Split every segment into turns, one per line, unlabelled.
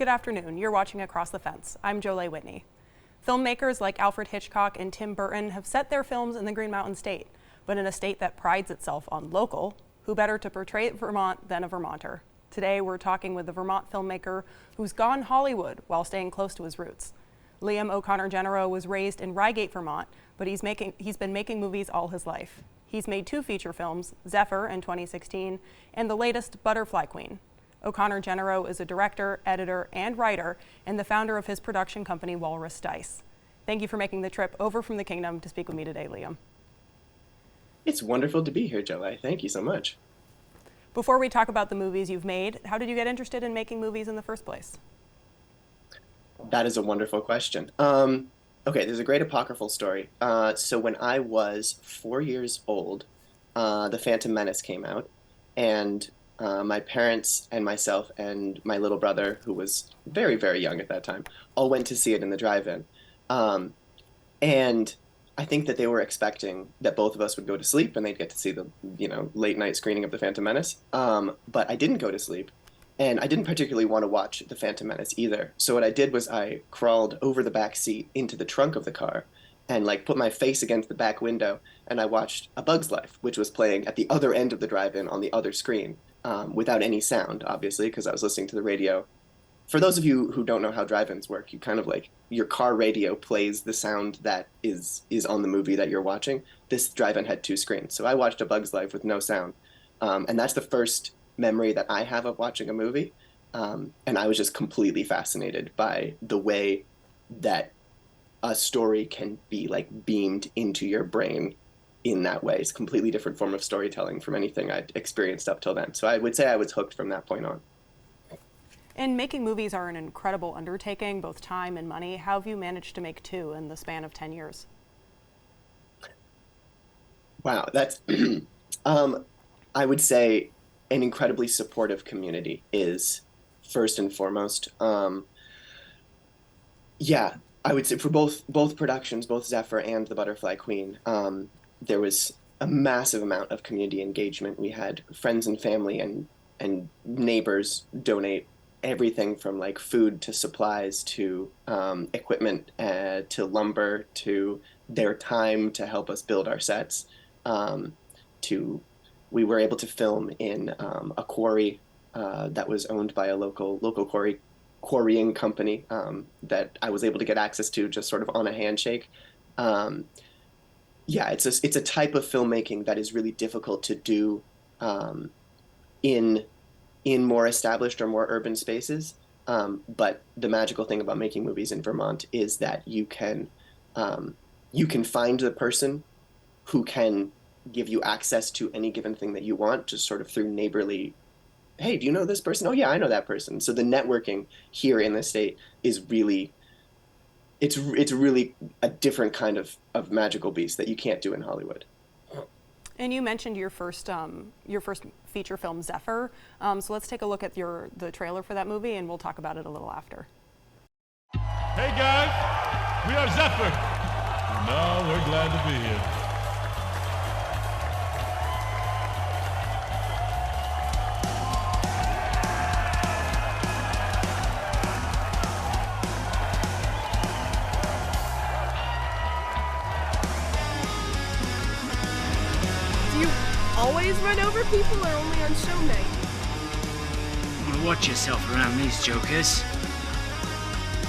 Good afternoon. You're watching Across the Fence. I'm Jolie Whitney. Filmmakers like Alfred Hitchcock and Tim Burton have set their films in the Green Mountain State, but in a state that prides itself on local, who better to portray Vermont than a Vermonter? Today, we're talking with the Vermont filmmaker who's gone Hollywood while staying close to his roots. Liam O'Connor-Genero was raised in Reigate, Vermont, but he's been making movies all his life. He's made two feature films, Zephyr in 2016, and the latest, Butterfly Queen. O'Connor-Genero is a director, editor, and writer, and the founder of his production company, Walrus. Thank you for making the trip over from the Kingdom to speak with me today, Liam.
It's wonderful to be here, Jolie. Thank you so much.
Before we talk about the movies you've made, how did you get interested in making movies in the first place?
That is a wonderful question. Okay, there's a great apocryphal story. So when I was 4 years old, The Phantom Menace came out, and my parents and myself and my little brother, who was very, very young at that time, all went to see it in the drive-in. And I think that they were expecting that both of us would go to sleep and they'd get to see the, late night screening of The Phantom Menace. But I didn't go to sleep, and I didn't particularly want to watch The Phantom Menace either. So what I did was I crawled over the back seat into the trunk of the car and put my face against the back window, and I watched A Bug's Life, which was playing at the other end of the drive-in on the other screen, without any sound, obviously, because I was listening to the radio. For those of you who don't know how drive-ins work, you kind of your car radio plays the sound that is on the movie that you're watching. This drive-in had two screens, so I watched A Bug's Life with no sound, and that's the first memory that I have of watching a movie, and I was just completely fascinated by the way that a story can be beamed into your brain in that way. It's a completely different form of storytelling from anything I'd experienced up till then. So I would say I was hooked from that point on.
And making movies are an incredible undertaking, both time and money. How have you managed to make two in the span of 10 years?
Wow, that's, I would say an incredibly supportive community is first and foremost. Yeah, I would say for both productions, both Zephyr and The Butterfly Queen, there was a massive amount of community engagement. We had friends and family and neighbors donate everything from food to supplies to equipment to lumber to their time to help us build our sets. We were able to film in a quarry that was owned by a local quarrying company that I was able to get access to just sort of on a handshake. Yeah, it's a type of filmmaking that is really difficult to do in more established or more urban spaces. But the magical thing about making movies in Vermont is that you can find the person who can give you access to any given thing that you want, just sort of through neighborly, hey, do you know this person? Oh yeah, I know that person. So the networking here in the state is really, it's really a different kind of magical beast that you can't do in Hollywood.
And you mentioned your first feature film, Zephyr. So let's take a look at the trailer for that movie, and we'll talk about it a little after.
Hey guys, we are Zephyr. No, we're glad to be here.
Always run over people or only on show night?
You wanna watch yourself around these jokers.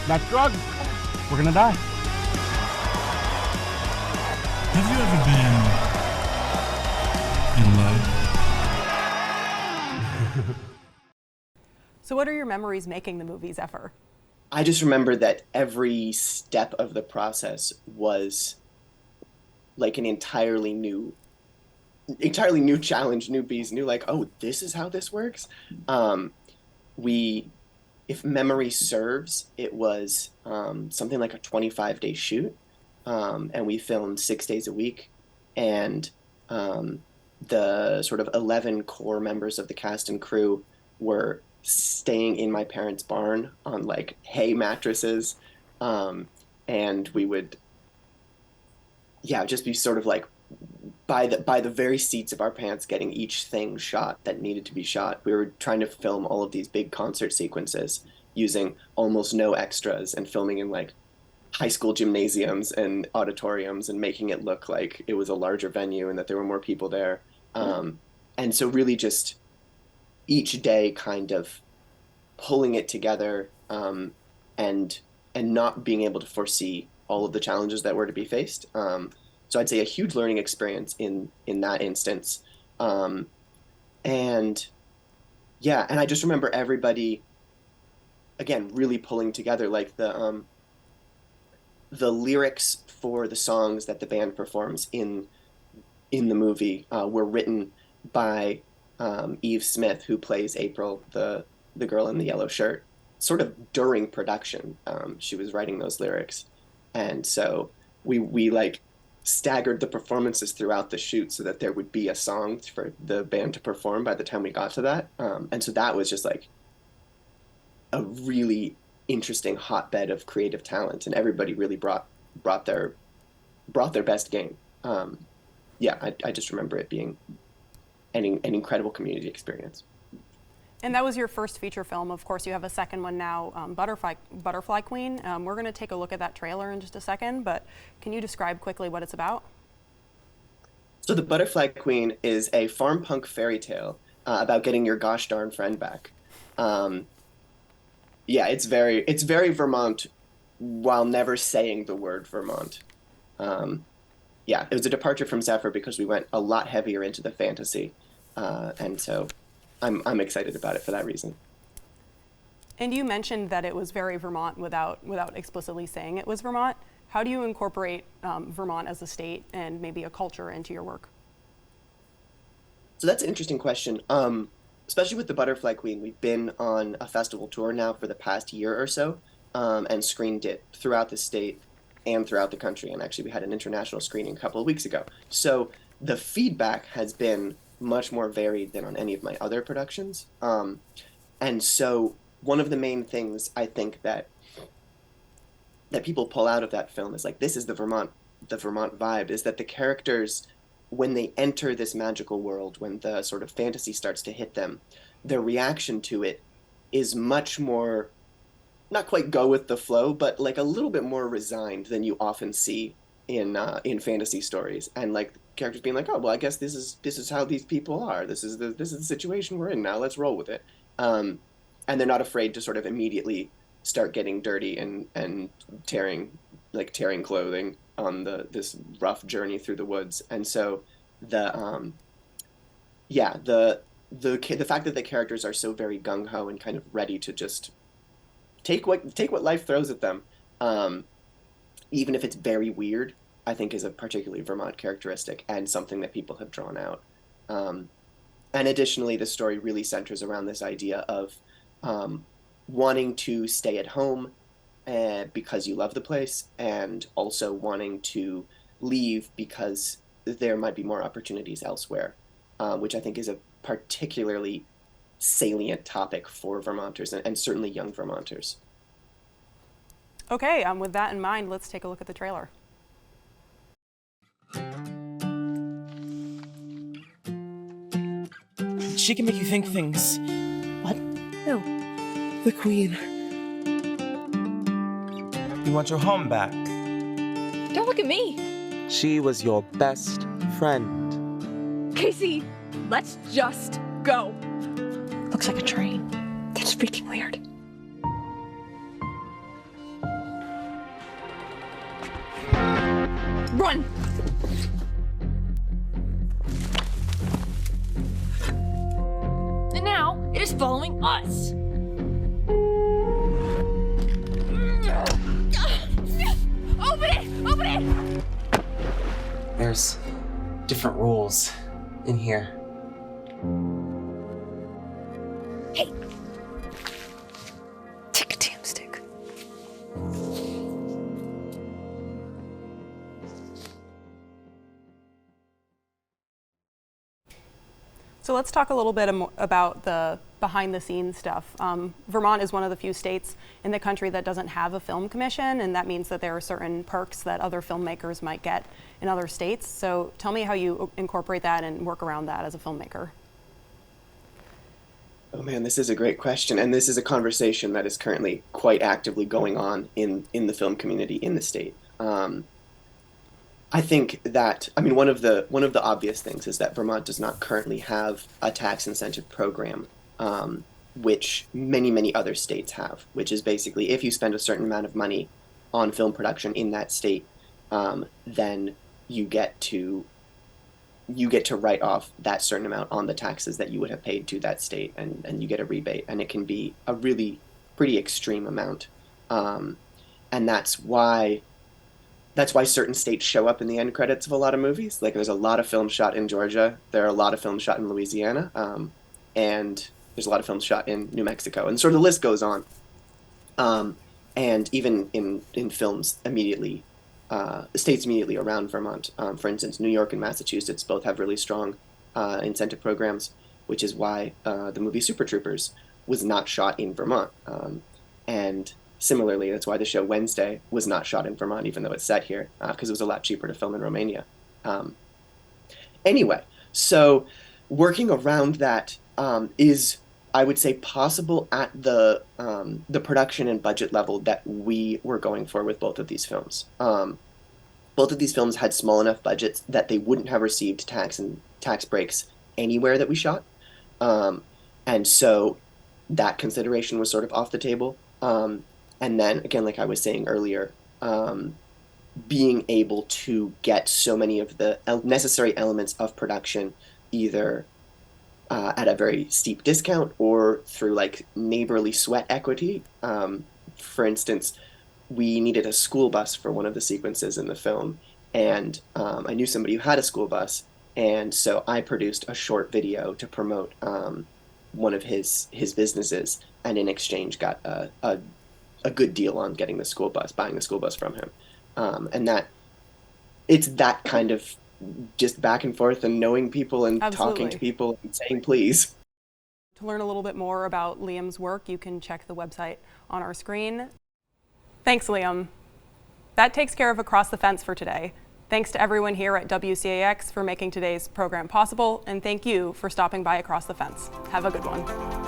That drug, we're gonna die.
Have you ever been in love?
So what are your memories making the movie Zephyr?
I just remember that every step of the process was an entirely new challenge, new beast, oh, this is how this works. If memory serves, it was something like a 25-day shoot, and we filmed 6 days a week, and the sort of 11 core members of the cast and crew were staying in my parents' barn on hay mattresses, and we would just be sort of by the very seats of our pants getting each thing shot that needed to be shot. We were trying to film all of these big concert sequences, using almost no extras and filming in like high school gymnasiums and auditoriums and making it look like it was a larger venue and that there were more people there. And so really just each day kind of pulling it together, and not being able to foresee all of the challenges that were to be faced. So I'd say a huge learning experience in that instance. And yeah, and I just remember everybody again really pulling together, like the lyrics for the songs that the band performs in the movie were written by Eve Smith, who plays April, the girl in the yellow shirt, sort of during production. She was writing those lyrics, and so we like staggered the performances throughout the shoot so that there would be a song for the band to perform by the time we got to that. And so that was just like a really interesting hotbed of creative talent, and everybody really brought their best game. Yeah, I just remember it being an incredible community experience.
And that was your first feature film. Of course, you have a second one now, Butterfly Queen. We're going to take a look at that trailer in just a second, but can you describe quickly what it's about?
So the Butterfly Queen is a farm punk fairy tale about getting your gosh darn friend back. Yeah, it's very Vermont while never saying the word Vermont. Yeah, it was a departure from Zephyr because we went a lot heavier into the fantasy, and so I'm excited about it for that reason.
And you mentioned that it was very Vermont without explicitly saying it was Vermont. How do you incorporate Vermont as a state and maybe a culture into your work?
So that's an interesting question. Especially with the Butterfly Queen, we've been on a festival tour now for the past year or so, and screened it throughout the state and throughout the country. And actually, we had an international screening a couple of weeks ago. So the feedback has been much more varied than on any of my other productions. And so one of the main things I think that people pull out of that film is like, this is the Vermont vibe, is that the characters, when they enter this magical world, when the sort of fantasy starts to hit them, their reaction to it is much more, not quite go with the flow, but like a little bit more resigned than you often see in fantasy stories. And like characters being like, oh, well, I guess this is how these people are. This is the situation we're in now. Let's roll with it. And they're not afraid to sort of immediately start getting dirty and tearing clothing on this rough journey through the woods. And so the fact that the characters are so very gung-ho and kind of ready to just take what life throws at them, even if it's very weird, I think is a particularly Vermont characteristic and something that people have drawn out. And additionally, the story really centers around this idea of wanting to stay at home because you love the place, and also wanting to leave because there might be more opportunities elsewhere, which I think is a particularly salient topic for Vermonters, and certainly young Vermonters.
Okay, with that in mind, let's take a look at the trailer.
She can make you think things.
What? No. The Queen.
You want your home back.
Don't look at me.
She was your best friend.
Casey, let's just go.
Looks like a train.
That's freaking weird. Run! And now it is following us. Open it! Open it!
There's different rules in here.
Hey! Take a damn stick.
So let's talk a little bit about the behind-the-scenes stuff. Vermont is one of the few states in the country that doesn't have a film commission, and that means that there are certain perks that other filmmakers might get in other states. So tell me how you incorporate that and work around that as a filmmaker.
Oh man, this is a great question, and this is a conversation that is currently quite actively going on in the film community in the state. I think that one of the obvious things is that Vermont does not currently have a tax incentive program, which many other states have, which is basically if you spend a certain amount of money on film production in that state, then you get to you get to write off that certain amount on the taxes that you would have paid to that state, and you get a rebate, and it can be a really pretty extreme amount, and that's why certain states show up in the end credits of a lot of movies. Like there's a lot of films shot in Georgia, there are a lot of films shot in Louisiana, and there's a lot of films shot in New Mexico, and sort of the list goes on. And even in films immediately, states immediately around Vermont, for instance, New York and Massachusetts both have really strong incentive programs, which is why the movie Super Troopers was not shot in Vermont. And similarly, that's why the show Wednesday was not shot in Vermont, even though it's set here, because it was a lot cheaper to film in Romania. Anyway, so working around that is, I would say, possible at the production and budget level that we were going for with both of these films. Both of these films had small enough budgets that they wouldn't have received tax breaks anywhere that we shot, and so that consideration was sort of off the table. And then again, like I was saying earlier, being able to get so many of the necessary elements of production either at a very steep discount or through like neighborly sweat equity. For instance, we needed a school bus for one of the sequences in the film, and I knew somebody who had a school bus, and so I produced a short video to promote one of his businesses, and in exchange got a good deal on getting the school bus, buying the school bus from him, and that it's that kind of just back and forth and knowing people and talking to people and saying please.
To learn a little bit more about Liam's work, you can check the website on our screen. Thanks, Liam. That takes care of Across the Fence for today. Thanks to everyone here at WCAX for making today's program possible, and thank you for stopping by Across the Fence. Have a good one.